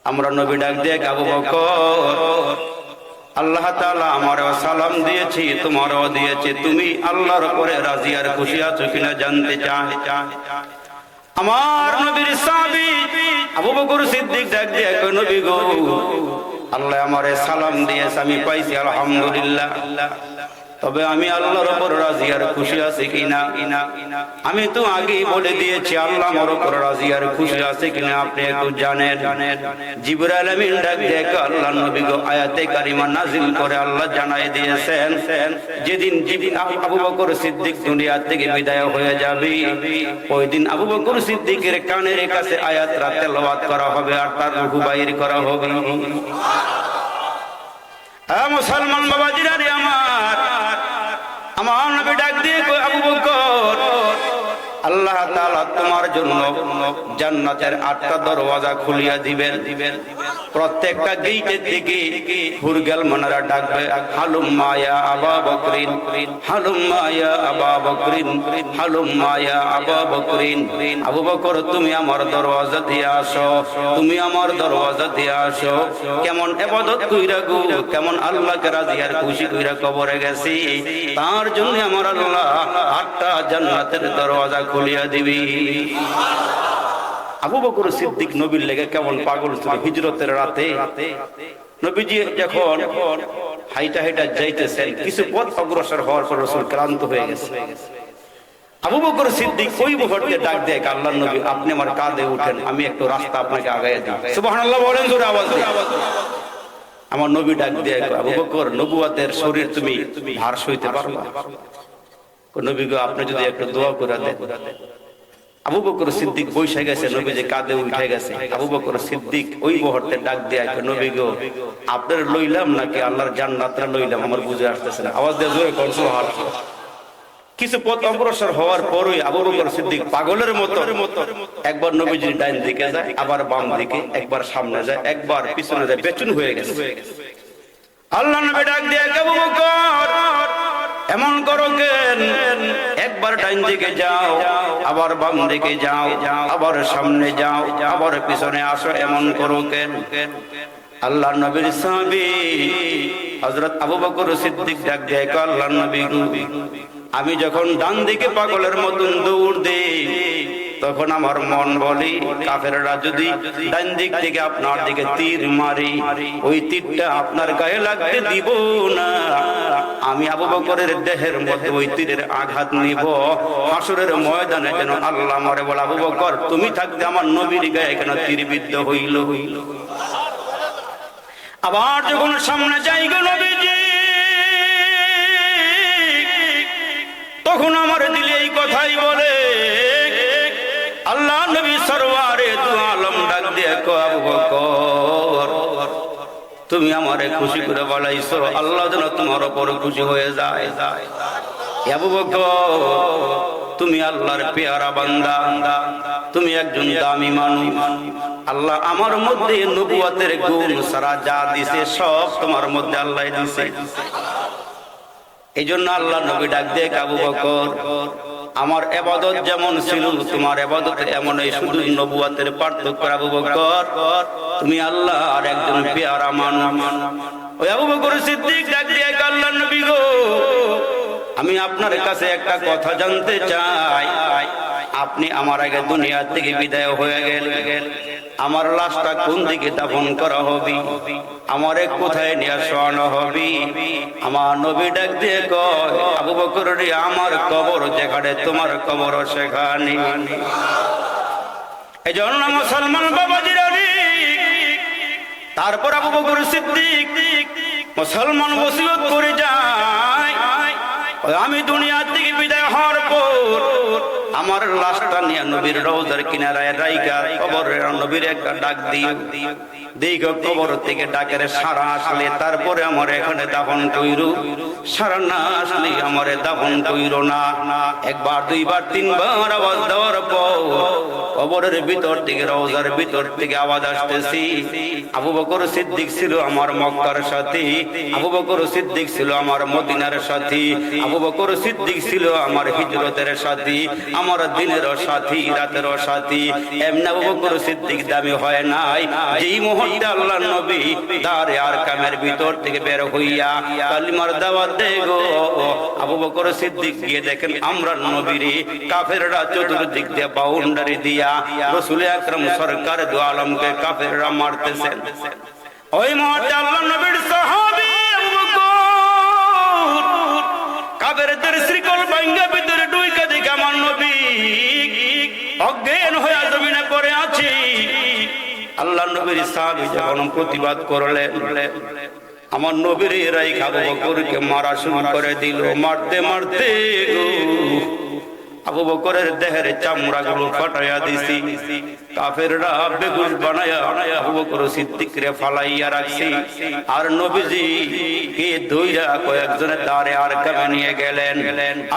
আমরা নবী ডাক দিয়ে আবু বকর, আল্লাহ তাআলা আমারও সালাম দিয়েছি, তোমারও দিয়েছি, তুমি আল্লাহর উপরে রাজি আর খুশি আছো কিনা জানতে চাই। আমার নবীর সাহাবী আবু বকর সিদ্দিক ডাক দিয়ে কয়, নবী গো, আল্লাহ আমারে সালাম দিয়েছে, আমি পাইছি আলহামদুলিল্লাহ, তবে আমি আল্লাহর উপর রাজি আর খুশি আছি কিনা। আমি তো আগেই বলে দিয়েছি আল্লাহ আমার উপর রাজি আর খুশি আছে কিনা আপনি একটু জানেন। জিবরাইল আমিন ডাক দিয়ে আল্লাহ নবী গো, আয়াতে কারিমা নাজিল করে আল্লাহ জানাই দিয়েছেন, যেদিন আবু বকর সিদ্দিক দুনিয়া থেকে বিদায় হয়ে যাবে, ওই দিন আবু বকর সিদ্দিকের কানের কাছে আয়াতটা তেলাওয়াত করা হবে আর তার রূহ বাইর করা হবে। মুসলমান বাবাজিরা রে আমার নবী ডাক দিয়ে কয়, আবু বকর, আল্লাহ তাআলা তোমার জন্য জান্নাতের 8টা দরওয়াজা খুলিয়া দিবেন। প্রত্যেকটা গেটের দিকে হুরগাল মানারা ডাকবে, হালুম্মা ইয়া আবা বকরিন, হালুম্মা ইয়া আবা বকরিন, হালুম্মা ইয়া আবা বকরিন। আবু বকর, তুমি আমার দরওয়াজা দিয়ে আসো, তুমি আমার দরওয়াজা দিয়ে আসো। কেমন ইবাদত কইরা গো, কেমন আল্লাহকে রাজি আর খুশি কইরা কবরে গেছি, তার জন্য আমার আল্লাহ 8টা জান্নাতের দরওয়াজা খুলিয়া দিবি। আবু বকর সিদ্দিক নবীর লেগে কেমন পাগল ছিল। হিজরতের রাতে নবীজি যখন হাইটা হাইটা যাইতেছেন, কিছু পথ অগ্রসর হওয়ার পর রাসূল ক্লান্ত হয়ে গেছে। আবু বকর সিদ্দিক ওই মুহূর্তে ডাক দেয়, আল্লাহর নবী, আপনি আমার কাঁধে উঠেন, আমি একটু রাস্তা আপনাকে আগাইয়া দিই। সুবহানাল্লাহ বলেন জোরে আওয়াজ দিয়ে। আমার নবী ডাক দিয়ে, আবু বকর, নবুয়তের শরীর তুমি ভার সইতে পারবা? নবী গো, আপনি যদি একটু দোয়া করে দেন। আবু বকর সিদ্দিক বসে গেছে, নবী যে কাঁধে উঠে গেছে। আবু বকর সিদ্দিক ওই মুহূর্তে ডাক দিয়ে, নবী গো, আপনার লইলাম নাকি আল্লাহর জান্নাতটা লইলাম, আমার বুঝে আসতেছে না। আওয়াজ দিয়ে জোরে কোন সুবহানাল্লাহ। কিছু পথ অগ্রসর হওয়ার পরই আবু বকর সিদ্দিক পাগলের মতো একবার নবীজির ডান দিকে যায়, আবার বাম দিকে, একবার সামনে যায়, একবার পিছনে যায়, বেচুন হয়ে গেছে। আল্লাহর নবী ডাক দিয়ে, আবু বকর, এমন করো কেন? একবার ডান দিকে যাও, আবার বাম দিকে যাও, আবার সামনে যাও, আবার পিছনে আসো, এমন করো কেন? আল্লাহর নবীর সাহাবী হযরত আবু বকর সিদ্দিক ডাক দিয়ে, আল্লাহর নবী, আমি যখন ডান দিকে পাগলের মতন দৌড় দেই, তখন আমার মন বলে, কাফেররা যদি ডান দিক থেকে আপনার দিকে তীর মারি, ওই তীরটা আপনার গায়ে লাগতে দিব না। আমি আবু বকরের দেহের মধ্যে ওই তীরের আঘাত নিব। হাসরের ময়দানে যেন আল্লাহ আমারে বলে, আবু বকর, তুমি থাকতে আমার নবীর গায়ে কেন তীর বিদ্ধ হইল? আবার যখন সামনে যাই গো নবীজি, তখন আমার দিলে এই কথাই বলে, আল্লাহ নবী সরওয়ারে দু আলম ডাক দিয়ে, আবু বকর, তুমি আমারে খুশি করে বলাইছো, আল্লাহ যেন তোমার উপর খুশি হয়ে যায়। আবু বকর, তুমি আল্লাহর পেয়ারা বান্দা, তুমি একজন দামি মানুষ। আল্লাহ আমার মধ্যে নবুয়তের গুণ সারা যা দিছে সব তোমার মধ্যে আল্লাহ দিছে। এই জন্য আল্লাহ নবী ডাক দিয়ে, আবু বকর, আমার ইবাদত যেমন ছিল তোমার ইবাদতে এমন, এই শুধু নবুয়তের পার্থক্য। আবু বকর, তুমি আল্লাহ আর একজন পেয়ারা মানুষ। ওই আবু বকর সিদ্দিক ডাক দিয়ে, আল্লাহর নবী গো, আমি আপনার কাছে একটা কথা জানতে চাই। আপনি আমার আগে দুনিয়া থেকে বিদায় হয়ে গেলেন, আমার লাশটা কোন দিকে দাফন করা হবে? আমারে কোথায় নিয়ে শোয়ানো হবে? আমার নবী ডাক দিয়ে কয়, আবু বকর রে, আমার কবর যেখানে, তোমার কবর সেখানে। এই জন্য মুসলমান বাবাজিরা রে, তারপর আবু বকর সিদ্দিক মুসলমান ওসিয়ত করে যায়, আমি দুনিয়া থেকে বিদায় হওয়ার পর আমার লাশটা নিয়ে নবীর রওজার কিনারায় রাইখা কবরের নবীর একটা ডাক দিও, দেখো কবর থেকে ডাকের সারা আসলে তারপরে আমার এখানে দাফন কইরো, সারা না আসলে আমারে দাফন কইরো না। একবার, দুইবার, তিনবার আওয়াজ দেওয়ার পর কবরের ভিতর থেকে, রওজার ভিতর থেকে আওয়াজ আসতেছি। আবু বকর সিদ্দিক ছিল আমার মক্কার সাথী, আবু বকর সিদ্দিক ছিল আমার মদিনার সাথী, আবু বকর সিদ্দিক ছিল আমার হিজরতের সাথী, আমার দিনের সাথী রাতের সাথী। এমনি আবু বকর সিদ্দিক দামি হয় নাই যেই মুহূর্তে আল্লাহর নবী দারে আরকামের ভিতর থেকে বের হইয়া কালিমার দাওয়াত দেয় গো, আবু বকর সিদ্দিক গিয়ে দেখেন আমরা নবীরে কাফেররা চতুর্দিক দিয়ে বাউন্ডারি দিয়া রাসূল আকরাম সরকার দু আলমকে কাফেররা মারতেছেন। ওই মুহূর্তে আল্লাহর নবীর সাহাবী আবু বকর কাফেরদের শ্রীকল ভাঙ্গা ভিতরে ঢুইকা দেখে আমার নবী অজ্ঞান হয়ে জমিনে পড়ে আছে। আল্লাহর নবীর সাহাবী যখন প্রতিবাদ করলেন, আমার নবীর রাইখা আবু বকরকে মারা শুরু করে দিল। মারতে মারতে আবু বকরের দেহের চামড়া গুলো ফাটাইয়া দিছি। কাফেররা বেগুস বানায়া আবু বকর সিদ্দিকরে ফালাইয়া রাখছি। আর নবীজি কে দুইরা কয়েকজনের দারে আরকামে নিয়ে গেলেন।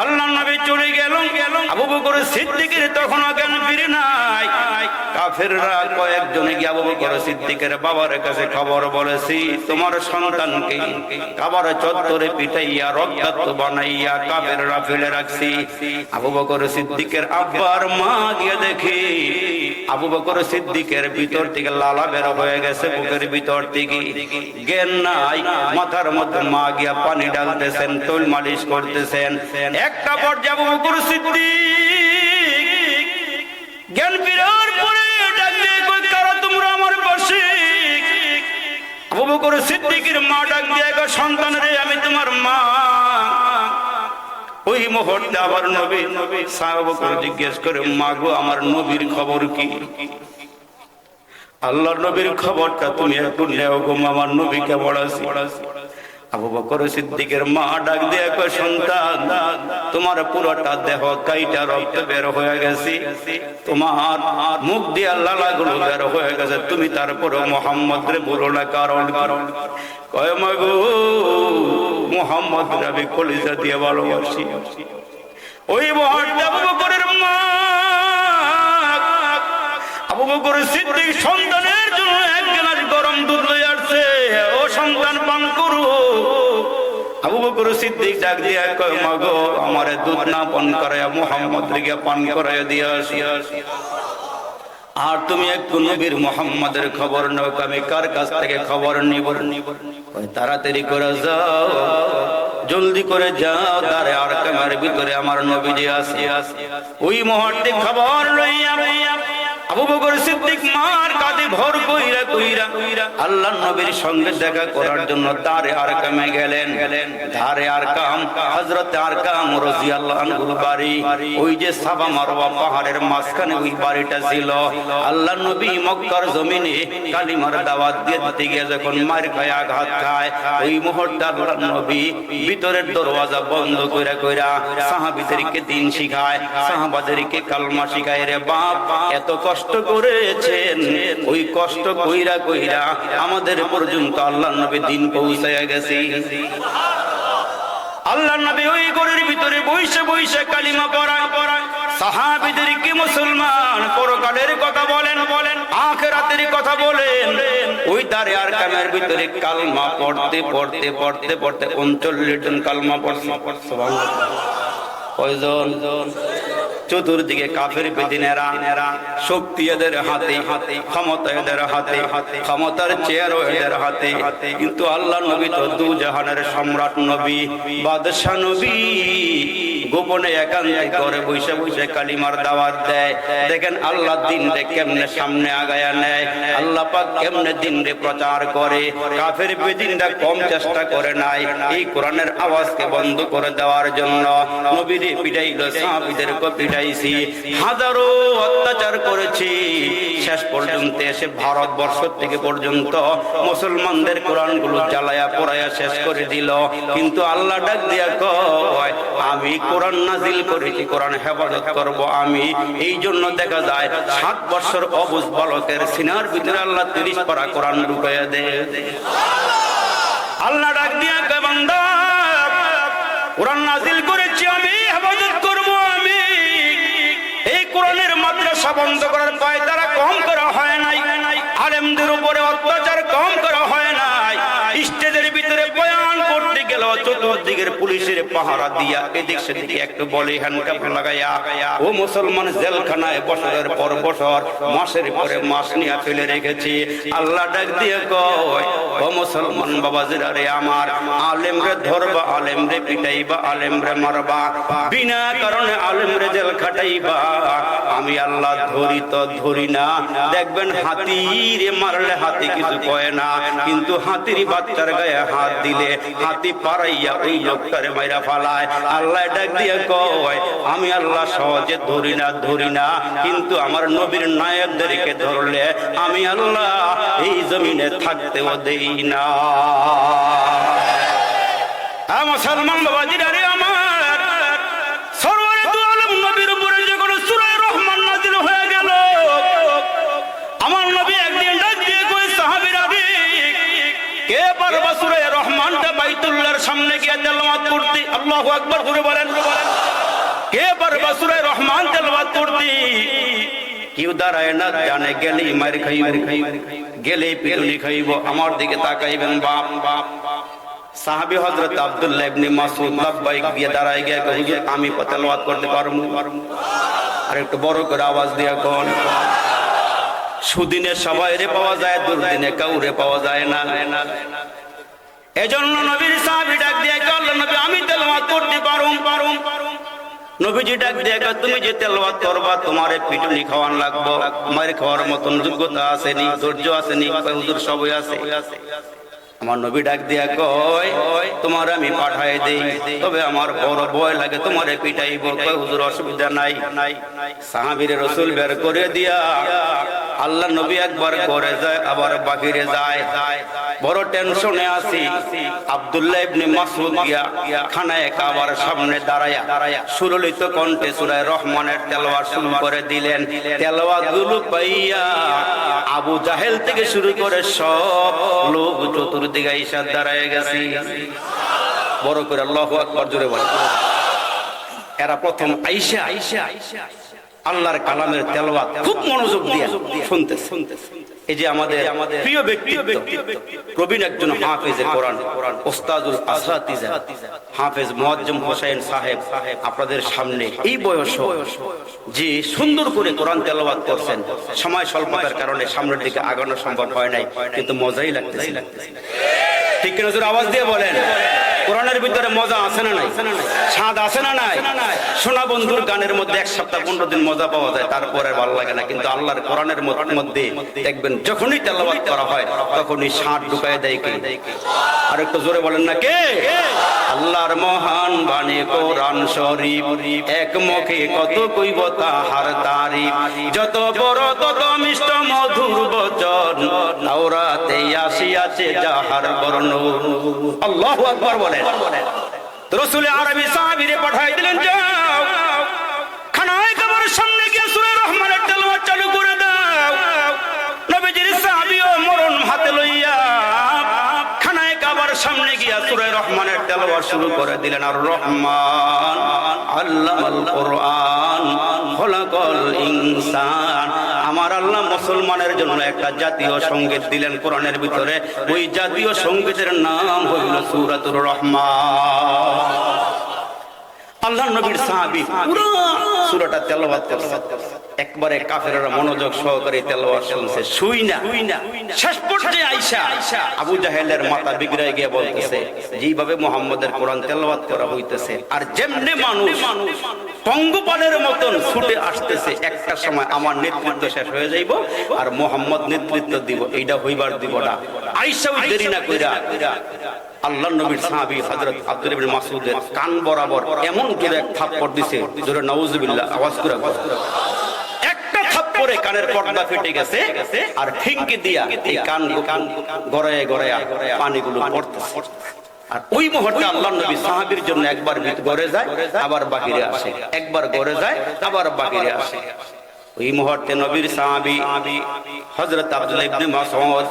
আল্লাহর নবী চলে গেলেন, আবু বকর সিদ্দিকের তখন জ্ঞান ফিরে নাই। কাফেররা কয়েকজনে গিয়ে আবু বকর সিদ্দিকের বাবার কাছে খবর বলেছি, তোমার সন্তানকে কাবার চত্বরে পিটাইয়া রক্তাক্ত বানাইয়া কাফেররা ফেলে রাখছি। আবু বকর সিদ্দিকের আব্বার মা গিয়ে দেখি আবু বকর সিদ্দিকের ভিতর থেকে লালা বের হয়ে গেছে, বুকের ভিতর থেকে জ্ঞান নাই। মাথার মধ্যে মা গিয়া পানি ঢালতেছেন, তৈল মালিশ করতেছেন। একটা পর্যায়ে আবু বকর সিদ্দিক জ্ঞান ফেরার পরে ডাক দিয়ে কই, কারা তোমরা আমার পাশে? আবু বকর সিদ্দিকের মা ডাক দিয়ে কই, সন্তান রে আমি তোমার মা। ওই মুহূর্তে আবার নবী সাহাবাকে জিজ্ঞেস করে, মা গো আমার নবীর খবর কি? আল্লাহর নবীর খবরটা তুমি একটু নেও গো, আমার নবী কেমন আছে? আবু বকর সিদ্দিকের মা ডাক দিয়ে কয়, সন্তান তোমার পুরোটা দেহ কাইটা রক্ত বের হয়ে গেছে, তোমার মুখ দিয়ে লালাগুলো বের হয়ে গেছে, তুমি তারপরে মুহাম্মদ রে বলো না কারণ? কয় মা গো মুহাম্মদ নবী কলিজা দিয়ে ভালোবাসি। ওই মুহূর্তে আবু বকরের মা আবু বকর সিদ্দিক সন্তানের জন্য এক গ্লাস গরম দুধ লয়ে আসছে, ও সন্তান পান করো। আবু বকর সিদ্দিক ডাক দিয়া কয়, মা গো আমারে দুধ না পান করায়া মুহাম্মদ রে পান করায়া দিয়া আসি। আর তুমি একটু নবীর মুহাম্মাদের খবর নাও, আমি কার কাছ থেকে খবর নিব? তাড়াতাড়ি করে যাও, জলদি করে যাও, দারে আরকামের ভিতরে আমার নবীজি আছে। ওই মুহূর্তে খবর লইয়া আবু বকর সিদ্দিক মার কাঁধে ভর কইরা কইরা আল্লাহর নবীর সঙ্গে দেখা করার জন্য দারে আরকামে গেলেন। দারে আরকাম হযরত আরকাম রাদিয়াল্লাহু আনহুর বাড়ি। ওই যে সাফা মারওয়া পাহাড়ের মাঝখানে ওই বাড়িটা ছিল। আল্লাহর নবী মক্কার জমিনে কালিমার দাওয়াত দিতে গিয়ে যখন মার খায়, আঘাত খায়, ওই মুহূর্তে আল্লাহর নবী ভিতরের দরওয়াজা বন্ধ কইরা কইরা সাহাবীদেরকে দ্বীন শিখায়, সাহাবাদেরকে কালমা শিখায়। রে বাপ, এত কষ্ট করেছেন, ওই কষ্ট কইরা কইরা আমাদের পর্যন্ত আল্লাহর নবী দ্বীন পৌঁছায়া গেছে। আল্লাহর নবী ওই ঘরের ভিতরে বইসে বইসে কালিমা পড়ায়, সাহাবীদেরকে মুসলমান পরকালের কথা বলেন, আখিরাতের কথা বলেন। ওই দারে আরকামের ভিতরে কালমা পড়তে পড়তে পড়তে পড়তে 39 জন কালমা পড়ছে। সুবহানাল্লাহ। কয়জন? চতুর্দিকে কাফের বেদিনেরা, শক্তি এদের হাতে, ক্ষমতা এদের হাতে, ক্ষমতার চেয়ার এদের হাতে। কিন্তু আল্লাহ নবী তো দু জাহানের সম্রাট নবী, বাদশা নবী, গোপনে একান্তে করে বসে বসে কালিমার দাওয়াত দেয়। দেখেন আল্লাহ দিন রে কেমনে সামনে আগায়া নেয়, আল্লাহ পাক কেমনে দিন রে প্রচার করে। কাফের বেদিনরা কম চেষ্টা করে নাই এই কোরআনের আওয়াজকে বন্ধ করে দেওয়ার জন্য। নবীরে পিটাইল, সাহাবীদেরকে পিটাইছি, হাজারো অত্যাচার করেছি। শেষ পর্যন্ত এসে ভারতবর্ষ থেকে পর্যন্ত মুসলমানদের কোরআনগুলো জ্বালায়া পোড়ায়া শেষ করে দিল। কিন্তু আল্লাহ ডাক দিয়া কয়, আমি কোরআন নাজিল করেছি, কোরআন হেফাজত করব আমি। এই জন্য দেখা যায় 7 বছর অবুঝ বালকের সিনার ভিতরে আল্লাহ 30 পারা কোরআন ঢুকাইয়া দেয়। আল্লাহ ডাক দিয়া কয়, বান্দা কোরআন নাজিল করেছি আমি, হেফাজত করব আমি। এই কোরআনের মাদ্রাসা বন্ধ করার পায়তারা কম করা হয় নাই, আলেমদের উপরে অত্যাচার কম করা হয় নাই। স্টেজের ভিতরে বয়ান করতে গেলে গেল চতুর্দিকের পুলিশের পাহারা দিয়া এদিক সেদিকে একটু বলে হ্যান্ডকাপ লাগাইয়া ও মুসলমান জেলখানায় বছরের পর বছর মাসের পরে মাস নিয়ে ফেলে রেখেছি। আল্লাহ ডাক দিয়ে কয় ও মুসলমান বাবাজিরা রে আমার, আলেম রে ধরবা, আলেম রে পিটাইবা, আলেম রে মারবা, বিনা কারণে আলেম রে জেল খাটাইবা, আমি আল্লাহ ধরি তো ধরি না। দেখবেন হাতিরে মারলে হাতি কিছু কয় না, কিন্তু হাতির বাচ্চার গায়ে হাত দিলে হাতি পারাইয়া ওই লোকটারে মাইরা ফালায়। আল্লাহ ডাক দিয়ে কয় আমি আল্লাহ সহজে ধরি না, কিন্তু আমার নবীর নায়কদেরকে ধরলে আমি আল্লাহ এই জমিনে থাকতেও দেই না। মুসলমান বাবাজিরা রে আমার, সরওয়ারে দু আলম নবীর উপরে যখন সূরা রহমান নাযিল হয়ে গেল, আমার নবী একদিন ডাক দিয়ে কই সাহাবীরা রে, কে পারবা সূরা রহমানটা বাইতুল্লাহর সামনে গিয়ে তেলাওয়াত করতে? আল্লাহু আকবার জোরে বলেন। কে পারবা সূরা রহমান তেলাওয়াত করতে? কেউ দাঁড়ায় না, জানে গেলেই মার খাইব, গেলেই পিটুনি খাইব। আমার দিকে তাকাইবেন বাপ বাপ। সাহাবী হযরত আব্দুল্লাহ ইবনে মাসউদ লাব্বাইক দিয়ে দাঁড়ায় গিয়ে কয় হুজুর আমি তেলাওয়াত করতে পারবো? আর একটু বড় করে আওয়াজ দিয়ে কোন। সুদিনে সবাইরে পাওয়া যায়, দুর্দিনে কাউরে পাওয়া যায় না। এজন্য নবীর সাহাবী ডাক দিয়ে কয় আল্লাহর নবী আমি তেলাওয়াত করতে পারুম। নবীজি ডাক দিয়ে কয় তুমি যে তেলাওয়াত করবা তোমারে পিটুনি খাওয়ান লাগবো, মার খাওয়ার মতন যোগ্যতা আসেনি, ধৈর্য আসেনি? কয় হুজুর সবই আছে। আমার নবী ডাক দিয়া কয় তোমার আমি পাঠাই দেই, তবে আমার বড় ভয় লাগে তোমারে পিটাইব। কয় হুজুর অসুবিধা নাই। সাহাবীরে রাসূল বের করে দিয়া আল্লাহ নবী একবার করে যায়, আবার বাহিরে যায়। বড় টেনশনে আছি। আব্দুল্লাহ ইবনে মাসউদ গিয়া খানায়ে কাবার সামনে দাঁড়ায়া সুরলিত কণ্ঠে সূরা রহমানের তেলাওয়াত শুরু করে দিলেন। তেলাওয়াতগুলো পাইয়া আবু জাহেল থেকে শুরু করে সব লোক চতুর্দিকে এসে দাঁড়ায় গেছে। বড় করে আল্লাহু আকবার জোরে বলেন। এরা প্রথম আইসা আল্লাহর কালামের তেলাওয়াত খুব মনোযোগ দিয়ে শুনতেছে। এই যে আমাদের প্রিয় ব্যক্তিত্ব, প্রবীণ একজন হাফেজে কোরআন, ওস্তাদুল আসাতিজা হাফেজ মুআজ্জম হোসেন সাহেব আপনাদের সামনে এই বয়স যে সুন্দর করে কোরআন তেলাওয়াত করছেন। সময় স্বল্পতার কারণে সামনের দিকে আগানো সম্ভব হয় নাই, কিন্তু মজাই লাগতেছে। ঠিক কিনা জোরে আওয়াজ দিয়ে বলেন। কোরআনের ভিতরে মজা আছে না নাই? স্বাদ আছে না নাই? সোনা বন্ধুর গানের মধ্যে 1 সপ্তাহ 15 দিন মজা পাওয়া যায়, তারপরে ভালো লাগে না। কিন্তু আল্লাহর কোরআনের মধ্যে দেখবেন যখনই তেলাওয়াত করা হয় তখনই স্বাদ ঢুকায় দেয় কে? আর একটু জোরে বলেন না কে? আল্লাহর মহান বাণী কোরআন শরীফ, এক মুখে কত কইব তাহার তারিফ, যত বড় তত মিষ্ট মধুর বচন, তাওরাতে আসিয়াছে যাহার বর্ণন। আল্লাহু আকবার বলেন। রাসূল আরবি সাহাবীরে পাঠাই দিলেন, যাও খানায়ে কাবার সামনে গিয়ে সূরা রহমানের তেলাওয়াত চালু করে দাও। নবীজির সাহাবীও মরণ হাতে লইয়া খানায়ে কাবার সামনে গিয়া সূরা রহমানের তেলাওয়াত শুরু করে দিলেন। আর রহমান আল্লামাল কোরআন খলাকাল ইনসান। আমার আল্লাহ মুসলমানের জন্য একটা জাতীয় সঙ্গীত দিলেন কোরআনের ভিতরে। ওই জাতীয় সঙ্গীতের নাম হইল সূরাতুর রহমান। আল্লাহ নবীর সাহাবী পুরো সূরাটা তেলাওয়াত করছে। একবারে কাফেররা মনোযোগ সহকারে তেলাওয়াত শুনছে, শুই না। শেষ পর্যায়ে আয়েশা আবু জাহেলের মাথা বিগড়ায় গিয়ে বলতেছে, যেভাবে মুহাম্মদের কোরআন তেলাওয়াত করা হইতেছে আর যেমনে মানুষ পঙ্গপালের মতন ছুটে আসতেছে, একটা সময় আমার নেতৃত্ব শেষ হয়ে যাইব আর মুহাম্মদ নেতৃত্ব দিব, এইটা হইবার দিব না। আয়েশা ওই দেরি না কইরা আল্লাহর নবীর সাহাবী হযরত আব্দুল্লাহ ইবনে মাসউদের কান বরাবর এমন জোরে এক থাপ্পড় দিছে, জোরে নাউজুবিল্লাহ আওয়াজ করে। একটা থাপ্পড়ে কানের পর্দা ফেটে গেছে আর ফিঙ্কি দিয়া এই কান গড়ায় গড়ায় পানিগুলো পড়তেছে। আর ওই মুহূর্তে আল্লাহর নবী সাহাবীর জন্য একবার ঘরে যায় আবার বাহিরে আসে, একবার ঘরে যায় আবার বাহিরে আসে। ওই মুহূর্তে নবীর সাহাবী হযরত আব্দুল্লাহ ইবনে মাসউদ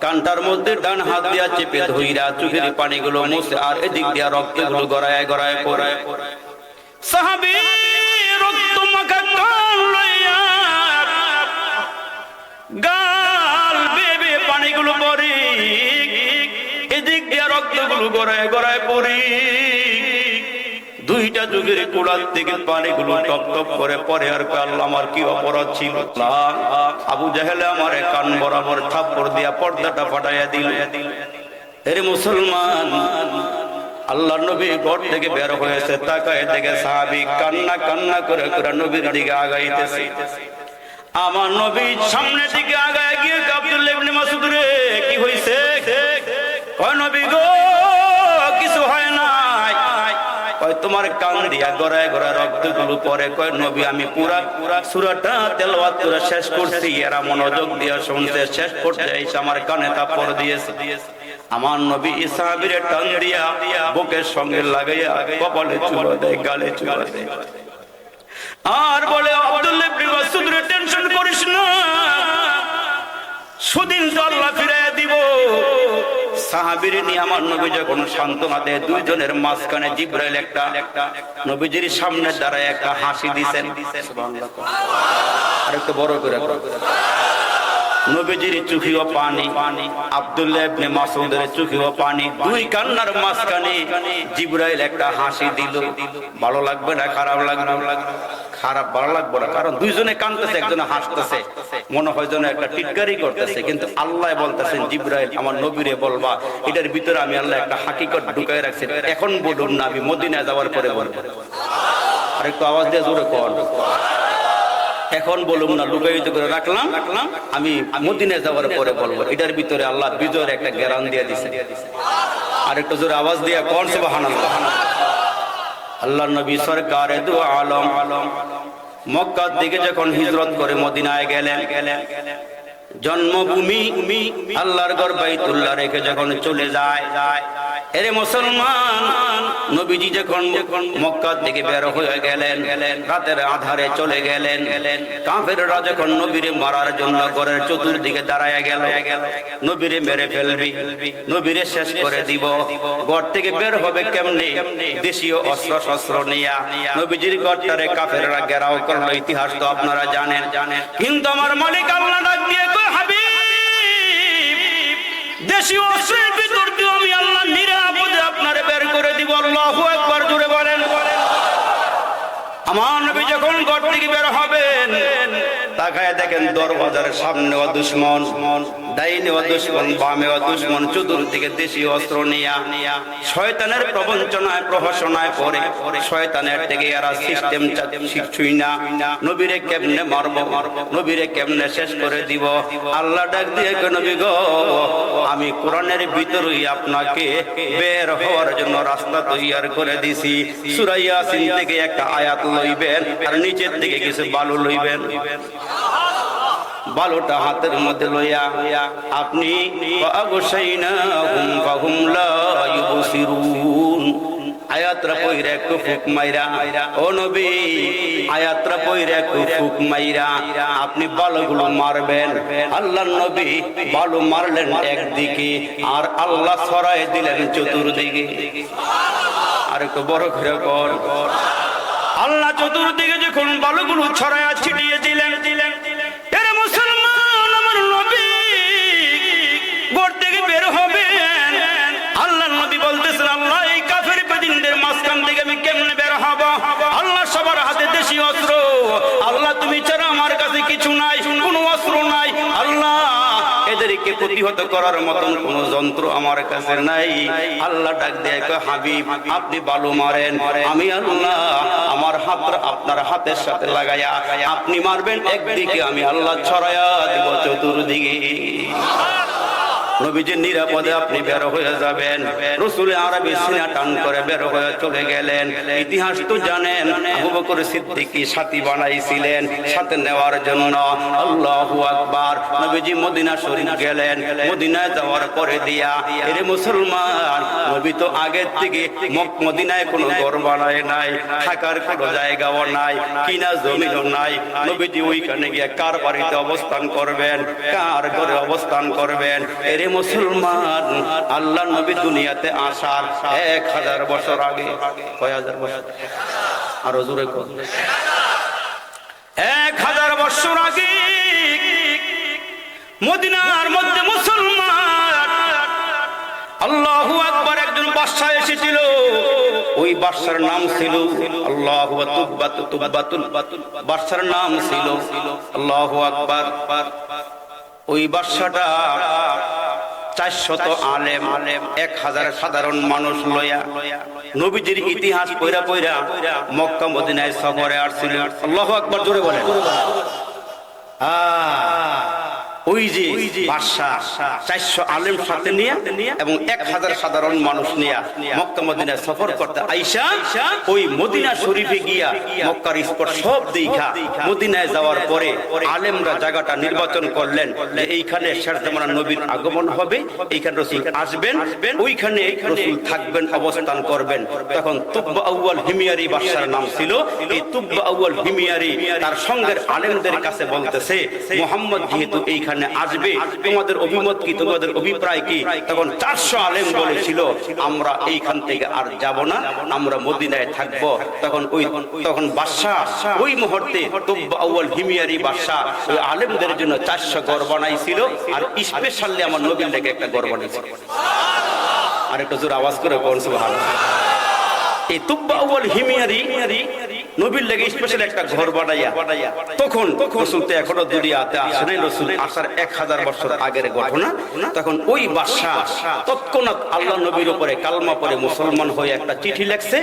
কানটার মধ্যে ডান হাত দিয়া চেপে ধইরা চোখের পানিগুলো মুছে আর এদিক দিয়া রক্তগুলো গড়ায় গড়ায় পড়ে। সাহাবী রক্ত মাখা কান লইয়া গাল বেবে পানিগুলো পড়ে, এদিক দিয়া রক্তগুলো গড়ায় গড়ায় পড়ি, দুইটা যুগের কোড়ার থেকে পানিগুলো টপ টপ করে পরে আর আল্লাহ আমার কি অপরাধ ছিল, আবু জাহেল আমার কান বরাবর থাপ্পড় দিয়া পর্দাটা ফাটাইয়া দিল। এর মুসলমান, আল্লাহ নবী ঘর থেকে বের হয়েছে, তাকায় দেখে সাহাবী কান্না কান্না করে করে নবীর দিকে আগাইতেছে। আমার নবী সামনে দিকে আগায় গিয়ে আব্দুল্লাহ ইবনে মাসউদ রে কি হইছে? কয় নবী গো কিছু হয় নাই। কয় তোমার কান দিয়া গড়ায় গড়ায় রক্তগুলো পড়ে। কয় নবী আমি পুরা সূরাটা তেলাওয়াত করে শেষ করছি, এরা মনোযোগ দিয়া শুনছে, শেষ পর্যায়ে এসে আমার কানে থাপ্পড় দিয়েছে। আমার নবী সাহাবীরে টান দিয়া বুকের সঙ্গে লাগাইয়া কপালে চুমা দেয়, গালে চুমা দেয়, আর বলে আব্দুল্লাহ ইবনে মাসউদ রে টেনশন করিস না, সুদিন তো আল্লাহ ফিরাইয়া দিব। সাহাবীরে নিয়ে আমার নবী যখন সান্ত্বনা দেয়, দুইজনের মাঝখানে জিবরাইল একটা নবীজির সামনে দাঁড়ায় একটা হাসি দিয়েছেন, সুবহানাল্লাহ। আর একটু বড় করে নবীজির চোখেও পানি, আব্দুল্লাহ ইবনে মাসউদের চোখেও পানি, দুই কান্নার মাঝখানে জিবরাইল একটা হাসি দিল। ভালো লাগবে না খারাপ লাগবে? খারাপ ভালো লাগবে না, কারণ দুইজনে কাঁদতেছে, একজনে হাসতেছে, মনে হয় যেন একটা টিটকারি করতেছে। কিন্তু আল্লাহ বলতেছেন জিবরাইল আমার নবীরে বলবা, এটার ভিতরে আমি আল্লাহ একটা হাকিকত ঢুকাই রাখছি, এখন বলুন না, আমি মদিনায় যাওয়ার পরে বলবো। আর একটু আওয়াজ দিয়ে জোরে কর, এখন বলুন না, লুকায়িত করে রাখলাম, আমি মদিনায় যাওয়ার পরে বলবো। এটার ভিতরে আল্লাহ বিজয়ের একটা গ্যারান দিয়ে দিছে। আর একটু জোরে আওয়াজ দিয়ে কোন সুবহানাল্লাহ। আল্লাহর নবী সরকারে দু আলম মক্কার দিকে যখন হিজরত করে মদিনায় গেলেন, জন্মভূমি আল্লাহর ঘর বাইতুল্লাহ রেখে যখন চলে যায়, এরে মুসলমান, নবীজি যখন মক্কা থেকে বের হয়ে গেলেন, রাতের আধারে চলে গেলেন, কাফেররা যখন নবীরে মারার জন্য ঘরের চতুর্দিকে দাঁড়ায় গেল, নবীরে মেরে ফেলবি, নবীরে শেষ করে দিব, ঘর থেকে বের হবে কেমনে? দেশীয় অস্ত্র শস্ত্র নিয়া নবীজির ঘরটারে কাফেররা ঘেরাও করলো, ইতিহাস তো আপনারা জানেন। কিন্তু আমার মালিক আল্লাহ ডাক দিয়ে কয়, হাবিব, দেশীয় অস্ত্রের ভিতর দিয়ে আমি আল্লাহ নিরাপদে আপনারে বের করে দিব। আল্লাহু আকবার, জোরে বলেন। আমার নবী যখন ঘর থেকে বের হবেন, তাকায় দেখেন দরওয়াজার সামনে ও দুশমন, ডাইনে ও দুশমন, বামে ও দুশমন, চতুর্দিকে দেশীয় অস্ত্র নিয়া শয়তানের প্রবঞ্চনায় প্রহসনায় পড়ে, শয়তানের থেকে এরা সিস্টেম শিখছুই না, নবীরে কেমনে মারবো, নবীরে কেমনে শেষ করে দিব। আল্লাহ ডাক দিয়ে নবী গো, আমি কোরআনের ভিতরেই আপনাকে বের হওয়ার জন্য রাস্তা তৈরি করে দিছি। সূরা ইয়াসিন থেকে একটা আয়াত লইবেন আর নিচের দিকে কিছু বালু লইবেন, বালুটা হাতের মধ্যে লইয়া আপনি আয়াতরা পইরা একটু ফুক মাইরা, ও নবী আয়াতরা পইরা একটু ফুক মাইরা আপনি বালুগুলো মারবেন। আল্লাহর নবী বালু মারলেন একদিকে, আর আল্লাহ ছড়াই দিলেন চতুর্দিকে। আর একটু বড় করে কর, আল্লাহ চতুর্দিকে যখন বালুগুলো ছড়ায়া ছিটিয়ে দিলেন, এর মুসলমান, আমার নবী ঘর থেকে বের হবেন, আল্লাহর নবী বলতেছেন, আল্লাহ এই কাফের বেদিনদের মাঝখান থেকে আমি কেমনে বের হব? আল্লাহ সবার হাতে দেশি অস্ত্র, আল্লাহ তুমি ছাড়া আমার কাছে কিছু নাই, কোনো অস্ত্র নাই, আল্লাহ এদেরকে প্রতিহত করার মতন কোন যন্ত্র আমার কাছে নাই। আল্লাহ ডাক দিয়ে কয়, হাবিব আপনি বালু মারেন, আমি আল্লাহ আমার হাতটা আপনার হাতের সাথে লাগাইয়া আপনি মারবেন একদিকে, আমি আল্লাহ ছড়াইয়া দিব চতুর্দিকে। নবীজির নিরাপদে আপনি বের হয়ে যাবেন। রাসূল আরবী সিনা টান করে বের হয়ে চলে গেলেন। ইতিহাস তো জানেন, আবু বকর সিদ্দিকী সাথী বানাইছিলেন সাথে নেওয়ার জন্য। আল্লাহু আকবার। নবীজি মদিনা শরীফ গেলেন। মদিনায় যাওয়ার পরে দিয়া, এরে মুসলমান, নবী তো আগের থেকে মদিনায় কোনো ঘর বানায় নাই, থাকার কোনো জায়গাও নাই, কিনা জমিনও নাই। নবীজি ওইখানে গিয়ে কার বাড়িতে অবস্থান করবেন, কার ঘরে অবস্থান করবেন? এরে মুসলমান, আল্লাহ নবী দুনিয়াতে আসার 1000 বছর আগে, কয় হাজার বছর? আরো জোরে কর। 1000 বছর আগে মদিনার মধ্যে মুসলমান, আল্লাহু আকবার, এসেছিল ওই বাদশার নাম ছিল আল্লাহু তুব্বাতুল বাদশার নাম ছিল আল্লাহু আকবার। ওই বাদশাটা 400 আলেম 1000 সাধারণ মানুষ লয়া নবীজির ইতিহাস পয়রা পয়রা মক্কা মদিনায় সফরে আসছিল। আল্লাহু আকবার জোরে বলেন। ওই যে বাদশা 400 আলেম সাথে নিয়ে এবং 1000 সাধারণ মানুষ নিয়ে মক্কা মদিনায় সফর করতে আইসা ওই মদিনা শরীফে গিয়া মক্কার স্পট সব দেখা মদিনায় যাওয়ার পরে আলেমরা জায়গাটা নির্বাচন করলেন যে এইখানে শেষ জামানার নবীর আগমন হবে, এইখানে রাসূল আসবেন, ওইখানে রাসূল থাকবেন, অবস্থান করবেন। তখন তুব্বা আউয়াল হিমিয়ারি বাদশার নাম ছিল। এই তুব্বা আউয়াল হিমিয়ারি তার সঙ্গের আলেমদের কাছে বলতেছে, মুহাম্মদ যেহেতু এইখানে আসবে, তোমাদের অভিমত কি, তোমাদের অভিপ্রায় কি? তখন 400 আলেম বলেছিল আমরা এইখান থেকে আর যাব না, আমরা মদিনায় থাকব। তখন বাদশা ওই মুহূর্তে তুব্বা আউয়াল হিমিয়ারি বাদশা ওই আলেমদের জন্য 400 ঘর বানাইছিল, আর স্পেশালি আমার নবীর লেগে একটা ঘর বানাইছিল। আর একটু জোর আওয়াজ করে বলুন সুবহানাল্লাহ। এই তুব্বা আউয়াল হিমিয়ারি নবীর লেগে স্পেশাল একটা ঘর বানাইয়া, তখন রাসূল তো এখনো দুনিয়াতে আসে নাই, রাসূল আসার 1000 বছর আগের ঘটনা। তখন ওই বাদশা তৎক্ষণাৎ আল্লাহ নবীর উপরে কালমা পড়ে মুসলমান হয়ে একটা চিঠি লিখছে,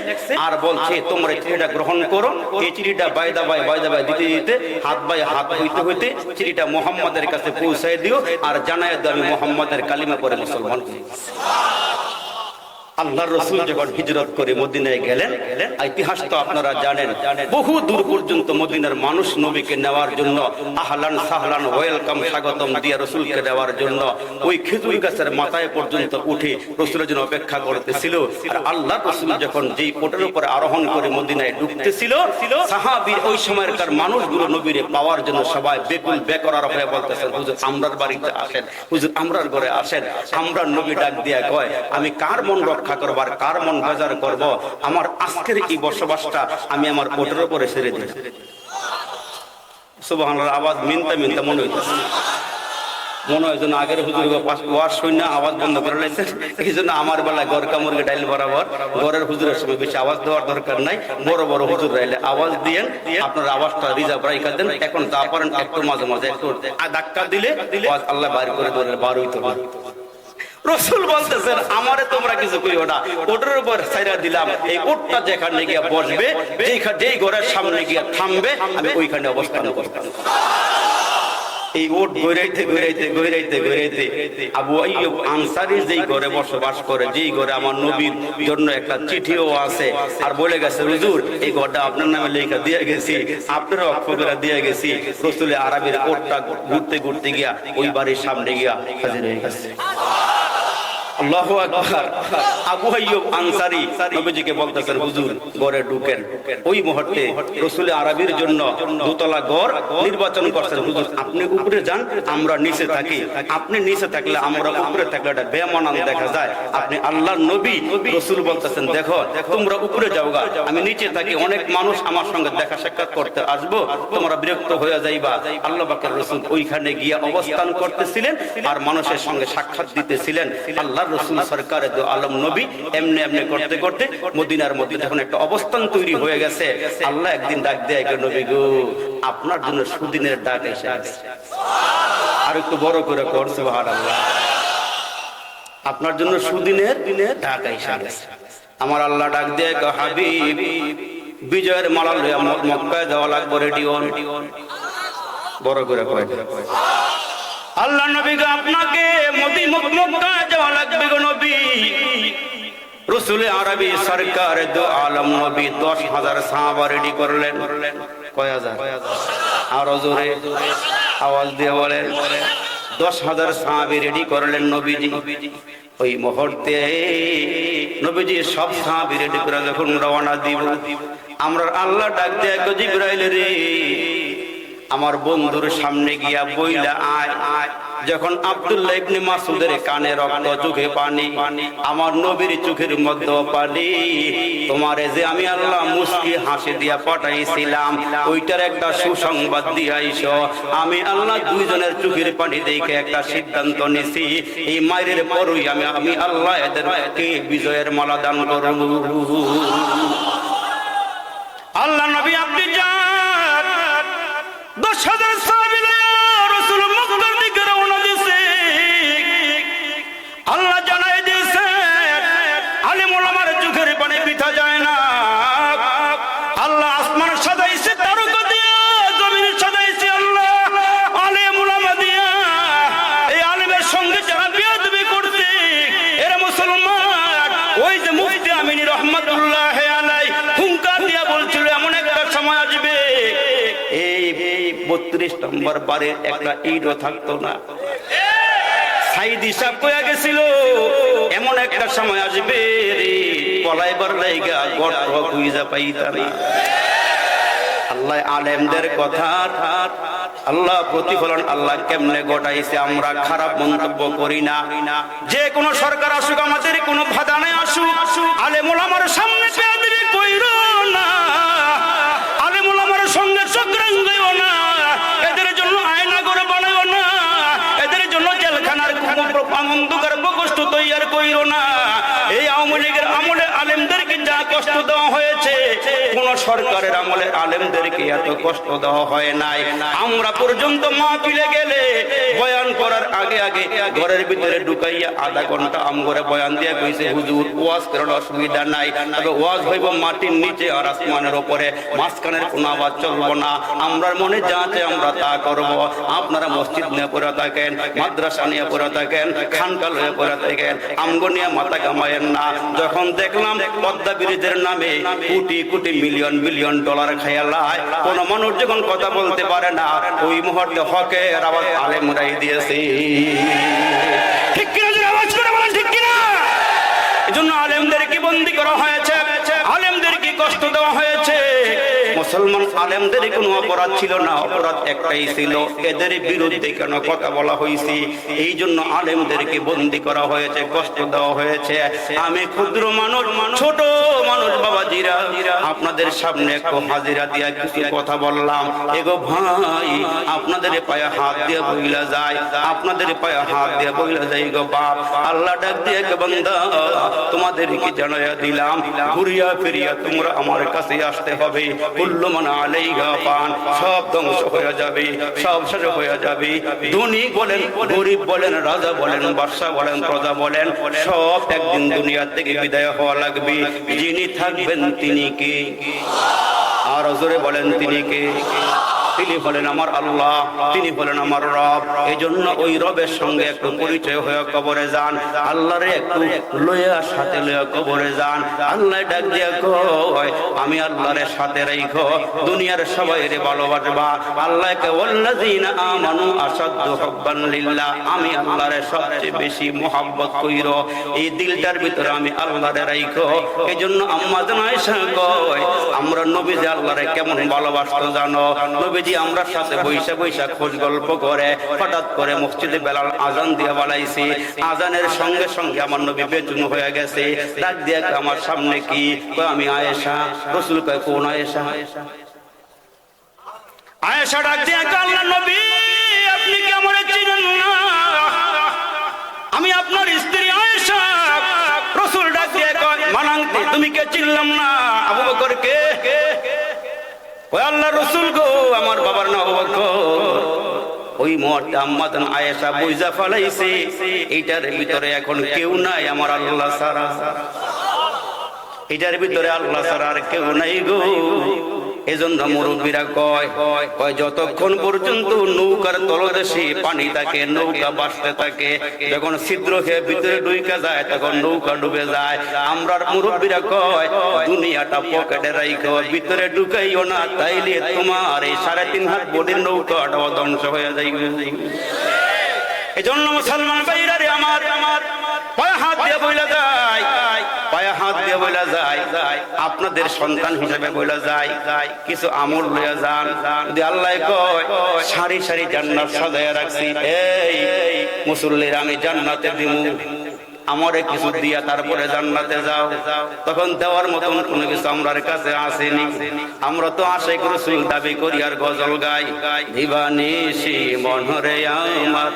আর বলছে তোমরা এই চিঠিটা গ্রহণ করো। এই চিঠিটা বাইদা বাই দিতে দিতে হাত বাই হাত হইতে চিঠিটা মুহাম্মাদের কাছে পৌঁছায় দিও, আর জানায় দাও আমি মুহাম্মাদের কালিমা পড়ে মুসলমান হই। আল্লাহর রাসূল যখন হিজরত করে মদিনায় গেলেন, ইতিহাস তো আপনারা জানেন, বহু দূর পর্যন্ত মদিনার মানুষ নবীকে নেওয়ার জন্য আহলান সাহলান ওয়েলকাম স্বাগতম দিয়ে রাসূলকে নেওয়ার জন্য ওই খেজুর গাছের মাথায় পর্যন্ত উঠে রাসূলের জন্য অপেক্ষা করতেছিল। আর আল্লাহর রাসূল যখন যেই ওটের উপরে আরোহণ করে মদিনায় ঢুকতেছিল, সাহাবী ওই সময়কার মানুষগুলো নবীরে পাওয়ার জন্য সবাই বেকুল বেকরার হয়ে বলতেছেন, হুজুর আমরার বাড়িতে আসেন, হুজুর আমরার ঘরে আসেন। আমরা নবী ডাক দিয়া কয়, আমি কার মন রক্ষা করবার, কার মন বাজার করব? আমার আজকের এই বসবাসটা আমি আমার ওটের উপরে ছেড়ে দিই। সুবহানাল্লাহ। আওয়াজ মিনতা মনে হইতেছে, মনে হয় যেন আগের হুজুর ওয়াজ শুনে আওয়াজ বন্ধ করে লাইছে। এই জন্য আমার বেলায় গড় কামড়কে ডাইল বরাবর ঘরের হুজুরের সময় বেশি আওয়াজ দেওয়ার দরকার নাই। বড় বড় হুজুর রাইলে আওয়াজ দিয়েন, আপনার আওয়াজটা রিজার্ভ রাইখা দেন। এখন যা পারেন একটু মাঝে মাঝে একটু ধাক্কা দিলে আল্লাহ বাইর করে ধরে বার হইতো না। রাসূল বলতেছেন আমারে তোমরা কিছু কইও না, ওটার উপর ছাইরা দিলাম, এই ওটটা যেখানে গিয়া বসবে, যেই ঘরের সামনে গিয়া থামবে, আমি ওইখানে অবস্থান করব। এই ওট গইরাইতে আবু আইয়ুব আনসারী যেই ঘরে বসবাস করে, যেই ঘরে আমার নবীর জন্য একটা চিঠিও আছে, আর বলে গেছে হুজুর এই ঘরটা আপনার নামে লেখা দিয়ে গেছি, আপনারা অক্ষরা দিয়ে গেছি। রাসূলের আরবের ওটটা ঘুরতে গিয়া ওই বাড়ির সামনে গিয়া হাজির হয়ে গেছে। আল্লাহু আকবার। আবু আইয়ুব আনসারী নবীজিকে বলতেছেন হুজুর ঘরে ঢুকেন। ওই মুহূর্তে রাসূল আরবির জন্য দোতলা ঘর নির্বাচন করছেন। হুজুর আপনি উপরে যান, আমরা নিচে থাকি। আপনি নিচে থাকলে আমরা উপরে থাকলে এটা বেমানান দেখা যায়। আপনি আল্লাহর নবী, রাসূল বলতেছেন দেখো তোমরা উপরে যাওগা, আমি নিচে থাকি, অনেক মানুষ আমার সঙ্গে দেখা সাক্ষাৎ করতে আসবো, তোমরা বিরক্ত হয়ে যাইবা। আল্লাহ পাকের রাসূল ওইখানে গিয়ে অবস্থান করতেছিলেন আর মানুষের সঙ্গে সাক্ষাৎ দিতেছিলেন। আল্লাহ রাসূল সরকারে দো আলম নবী এমনি করতে করতে মদিনার মধ্যে যখন একটা অবস্থান তৈরি হয়ে গেছে, আল্লাহ একদিন ডাক দেয় নবী গো আপনার জন্য সুদিনের ডাক এসে গেছে। আর একটু বড় করে কর সুবহানাল্লাহ। আপনার জন্য সুদিনের ডাক এসে গেছে। আমার আল্লাহ ডাক দেয় হাবিব বিজয়ের মালা লইয়া মক্কায় যাওয়া লাগবে, রেডি হন। বড় করে কয় আল্লাহ নবী গো আপনাকে মক্কায় যাওয়া লাগবে গো নবী। রাসূল আরবি সরকার দো আলম নবী 10,000 সাহাবা রেডি করলেন। কয় হাজার? আর জোরে আওয়াজ দিয়ে বলেন 10,000 সাহাবী রেডি করলেন নবীজি। ওই মুহূর্তে নবীজি সব সাহাবী রেডি করে যখন রওনা দিব, আমরা আল্লাহ ডাক দেয় জিবরাইল রে আমার বন্ধুর সামনে গিয়া বইলা আয়। যখন আব্দুল্লাহ ইবনে মাসউদের কানে রক্ত, চোখে পানি, আমার নবীর চোখের মধ্যে পানি, তোমারে যে আমি আল্লাহ মুস্কি হাসি দিয়া পাঠাইছিলাম ওইটার একটা সুসংবাদ দিয়ে আইসো। আমি আল্লাহ দুইজনের চোখের পানি দেখে একটা সিদ্ধান্ত নিছি, এই মায়ের পরই আমি আল্লাহ এদেরকে বিজয়ের মালা দান করব। আল্লাহ নবী আপনি যান 10,000 সাহাবী রাসূল মক্কার দিকে রওনা দিয়েছে। আল্লাহ জানাই দিয়েছে আলেম ওলামার চোখের পানি বৃথা যায় না। আল্লাহ আসমান সাজাইছে তারকা দিয়া, জমিন সাজাইছে আল্লাহ আলেম ওলামা দিয়া। এই আলেমের সঙ্গে যারা বেয়াদবি করছে এরা মুসলমান। ওই যে মুফতি আমিন রহমাতুল্লাহ আলাইহি হুঙ্কার দিয়া বলছিল এমন একটা সময় আসবে এই 32 নম্বর বারের একটা ইটও থাকতো না। সাইদি সাহেব কইয়া গেছিল এমন একটা সময় আসবে রে পলাইবার লাইগা গর্ত খুঁজা পাইতা না। আল্লাহ আলেমদের কথা আল্লাহ প্রতিফলন আল্লাহ কেমনে ঘটাইছে আমরা খারাপ মন্তব্য করি না। যে কোনো সরকার আসুক, আমাদের কোনো বাধা নাই আসুক, আলেম ওলামার সামনে বেয়াদবি কইরো না, আলেম ওলামার সঙ্গে চক্রাঙ্গও না, এদের জন্য আয়না করে বানাও না, এদের জন্য জেলখানার অন্ধকার কষ্ট তৈরি কইরো না। এই আওয়ামী লীগের আমলে আলেমদেরকে যা কষ্ট দেওয়া হয়েছে কোন সরকারের আমলে আলেমদেরকে এত কষ্ট দেওয়া হয় নাই। আমরা পর্যন্ত মাহফিলে গেলে বয়ান করার আগে আগে ঘরের ভিতরে ঢুকাইয়া আধা ঘন্টা আমগরে বয়ান দিয়ে কইছে হুজুর ওয়াজ করার অসুবিধা নাই, তবে ওয়াজ হইব মাটির নিচে আর আসমানের উপরে, মাঝখানের কোনো আওয়াজ চলবো না। আমরার মনে যা আছে আমরা তা করব। আপনারা মসজিদ নিয়ে পড়ে থাকেন, মাদ্রাসা নিয়ে পড়ে থাকেন, খানকা নিয়ে পড়ে থাকেন, আমগো নিয়ে মাথা কামায়েন না। যখন দেখলাম পদ্মা ব্রিজের নামে crore crore million billion dollar খায়ালায় কোন মানুষ যখন কথা বলতে পারে না, ওই মুহূর্তে হকের আওয়াজ আলেমরাই দিয়েছে। ঠিক কিনা? আওয়াজ করে বলেন ঠিক কিনা? এজন্য আলেমদেরকে বন্দী করা হয়েছে, আলেমদেরকে কষ্ট দেওয়া হয়েছে। মুসলমান আলেমদের কোনো অপরাধ ছিল না, অপরাধ একটাই ছিল এদের বিরুদ্ধে কেন কথা বলা হয়েছে, এই জন্য আলেমদেরকে বন্দী করা হয়েছে, কষ্ট দেওয়া হয়েছে। আমি ক্ষুদ্র মানুষ, ছোট মানুষ বাবাজিরা, আপনাদের সামনে একটু হাজিরা দিয়া কিছু কথা বললাম। এগো ভাই, আপনাদের পায়ে হাত দিয়ে বইলা যায়, আপনাদের পায়ে হাত দিয়ে বইলা যায় গো বাপ, আল্লাহ ডাক দিয়ে বান্দা তোমাদেরকে জানাইয়া দিলাম ঘুরিয়া ফিরিয়া তোমরা আমার কাছে আসতে হবে। কুল্লু মান আলাইহা ফান, সব ধ্বংস হয়ে যাবে, সব শেষ হয়ে যাবে। ধনী বলেন, গরিব বলেন, রাজা বলেন, বাদশা বলেন, প্রজা বলেন, সব একদিন দুনিয়া থেকে বিদায় হওয়া লাগবে। যিনি থাকবেন তিনি কে? আর জোরে বলেন তিনি কে? তিনি বলেন আমার আল্লাহ, তিনি বলেন আমার রব। এই জন্য ওই রবের সঙ্গে একটু পরিচয় হয়ে কবরে যান, আল্লাহরে একটু লইয়া সাথে লইয়া কবরে যান। আল্লাহ ডাক দিয়া কয় আমি আল্লাহরে সাথে রাইখো, দুনিয়ার সবাইরে ভালোবাসবা। আল্লাহকে ওয়াল্লাযিনা আমানু আশাদ্দু হুব্বান লিল্লাহ, আমি আল্লাহরে সবচেয়ে বেশি মোহাব্বত কইরো, এই দিলটার ভিতরে আমি আল্লাহরে রাইখো। এই জন্য আম্মা জান আয়েশা কয় আমরা নবীজি আল্লাহরে কেমন ভালোবাসতো জানো? নবীজি আমরা সাথে বৈশা বৈশা খোঁজ গল্প করে হঠাৎ করে মসজিদে বেলাল আজান দিয়ে বাড়াইছি, আজানের সঙ্গে সঙ্গে আমার নবী বেচুন হয়ে গেছে। ডাক দিয়ে আমার সামনে কি? আমি আয়েশা। রাসূল কয় কোন আয়েশা? আয়েশা ডাক দিয়ে আল্লাহর নবী আপনি কি আমারে চিনেন না? আমি আপনার স্ত্রী আয়েশা। রাসূল ডাক দিয়ে কয় মানাংতে তুমি কে চিনলাম না? আবু বকর কে? ওই আল্লাহর রাসূল গো, আমার বাবার নাম আবু বকর। ওই মুহূর্তে আম্মা জান আয়েশা বুঝা ফেলাইছে এইটার ভিতরে এখন কেউ নাই আমার আল্লাহ ছাড়া, এটার ভিতরে আল্লাহ ছাড়া আর কেউ নাই গো। এজন্য মুরব্বীরা কয় যতক্ষণ পর্যন্ত নৌকার তলদেশে পানি থাকে, নৌকা ভাসতে থাকে, যখন ছিদ্র খেয়ে ভিতরে ঢুকে যায় তখন নৌকা ডুবে যায়। আমরা মুরব্বীরা কয় দুনিয়াটা পকেটে রাইখো, ভিতরে ঢুকাইও না, তাইলে তোমার এই 3.5 হাত বডির নৌকাটাও ধ্বংস হয়ে যাইবে। এজন্য মুসলমান ভাইরা রে আমার পায়ে হাত দিয়ে বইলা যায়, পায়ে হাত দিয়ে বলা যায়, আপনাদের সন্তান হিসেবে বলা যায়, কিছু আমল লইয়া যান। যদি আল্লাহ কয় সারি সারি জান্নাত সাজায়া রাখছি, এই মুসল্লির আমি জান্নাতে দিমু, আমারে কিছু দিয়া তারপরে জান্নাতে যাও, তখন দেওয়ার মতন কোনো কিছু আমরার কাছে আসেনি। আমরা তো আশাই রাসূল দাবি করি আর গজল গাই, দিবানিশি মনরে আমার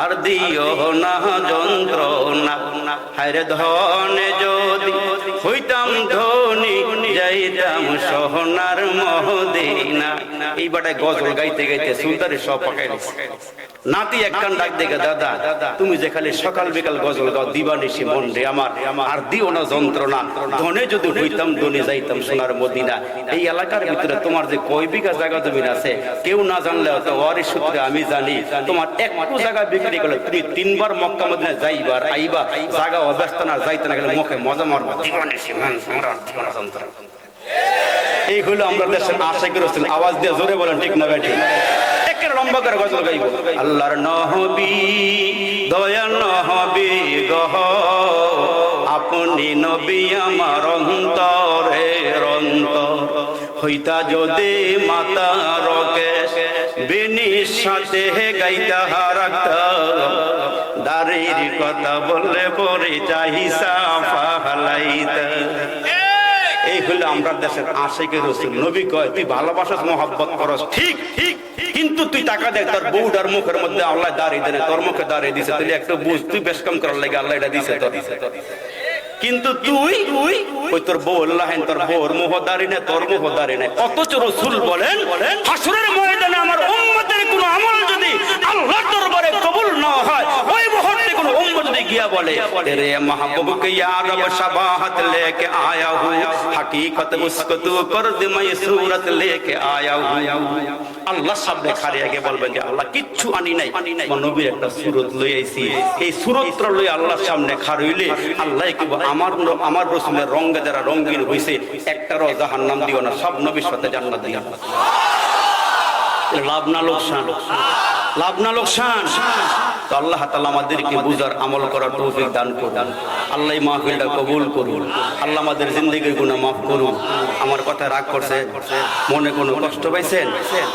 আর দিও না যন্ত্রণা, হায়রে ধনে যদি হইতাম ধনী যাইতাম সোনার মদিনা। এই বাটায় গজল গাইতে গাইতে সুলতানের সব পাকাই নাতি একখান ডাক দেখে, দাদা তুমি যে খালি সকাল বিকাল গজল গাও, দিবানিশি মন রে আমার আর দিও না যন্ত্রণা, ধনে যদি হইতাম ধনী যাইতাম সোনার মদিনা। এই এলাকার ভিতরে তোমার যে কয় বিঘা জায়গা জমিন আছে কেউ না জানলে হতো, ওয়ারিশ সূত্রে আমি জানি তোমার একটু জায়গা বিক্রি করলে তুমি 3 বার মক্কা মদিনা যাইবার আইবা, জায়গা অব্যস্ত না যাইতে না গেলে মুখে মজা মারবা, দিবানিশি মন সোনার দিও না যন্ত্রণা। এই হলো আমরা দেশের আশিক রাসূল। আওয়াজ দিয়ে জোরে বলেন ঠিক না বেঠিক? একের লম্বা করে গজল গাইব। আল্লাহর নবী দয়া নবী গহ, আপনি নবী আমার অন্তরের অন্তর, হইতা যদি মাতা রকেশ বেনির সাথে গাইতা রাখতা, দাড়ির কথা বললে পরে চাহিসা ফালাইতা। এই হলো আমরা দেশের আশিকের রাসূল। নবী কয় তুই ভালোবাসাস মহব্বত করস ঠিক, কিন্তু তুই টাকা দেখ তোর বউটার মুখের মধ্যে আল্লাহ দাঁড়িয়ে দেয়, তোর মুখে দাঁড়িয়ে দিছে, তুই একটু বুঝ, তুই বেশ কম করার লাগে আল্লাহ এটা দিছে তোর। কিন্তু তুই ওই তোর বউ আল্লাহ, তোর বউর মুখ দাঁড়িয়ে নেই, তোর মুখ দাঁড়িয়ে নেই। অথচ রাসূল বলেন হাসরের ময়দানে আমার উম্মতের কোন আমল যদি আল্লাহর দরবারে কবুল না হয়, ওই মুহূর্তে কোন উম্মত যদি গিয়া বলে তেরে মাহবুব কে ইয়া রব শাবাহাত লেকে আয়া হু, হकीकत उसको तू कर दे मैं सूरत लेके आया हूं, আল্লাহ সামনে খাড়িয়ে গিয়ে বলবেন যে আল্লাহ কিচ্ছু আনি নাই, নবীর একটা সূরত লই আইছি, এই সূরতটা লই আল্লাহর সামনে খাড়ইলে আল্লাহ কি আমার রাসূলের রঙে যারা রঙিন হইছে একটারও জাহান্নাম দিও না, সব নবীর সাথে জান্নাত দিও না। লাভ না লোকসান, লাভ না লোকসান। তো আল্লাহ তাআলা আমাদেরকে বুঝার আমল করার তৌফিক দান করুন। আল্লাহ মাহফিলটা কবুল করুন। আল্লাহ আমাদের জিন্দেগির গুনাহ মাফ করুন। আমার কথা রাগ করছে, মনে কোনো কষ্ট পাইছেন?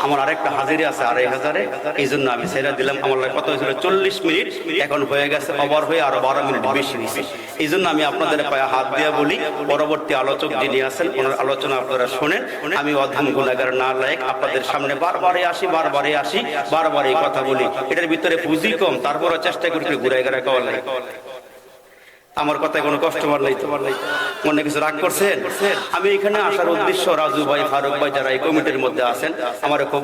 আমার আরেকটা হাজিরি আছে 2500-এ, এই জন্য আমি ছেড়ে দিলাম। আমার কত হয়েছিল 40 মিনিট, এখন হয়ে গেছে ওভার হয়ে আরো 12 মিনিট বেশি হয়েছে। এই জন্য আমি আপনাদের পায়ে হাত দিয়ে বলি, পরবর্তী আলোচক যিনি আছেন ওনার আলোচনা আপনারা শোনেন। আমি অধম গুনাহগার না লায়েক, আপনাদের সামনে বারবারই আসি, বারবারই কথা বলি। এটার ভিতরে পুঁজি কম, তারপরে চেষ্টা করি ঘুরাই ঘুরাই কওয়ার লাগে। আমার কথায় কোনো কষ্ট নাই তো? মনে কিছু রাগ করছেন? আমি এখানে আসার উদ্দেশ্য রাজু ভাই, ফারুক ভাই যারা এই কমিটির মধ্যে আছেন আমার খুব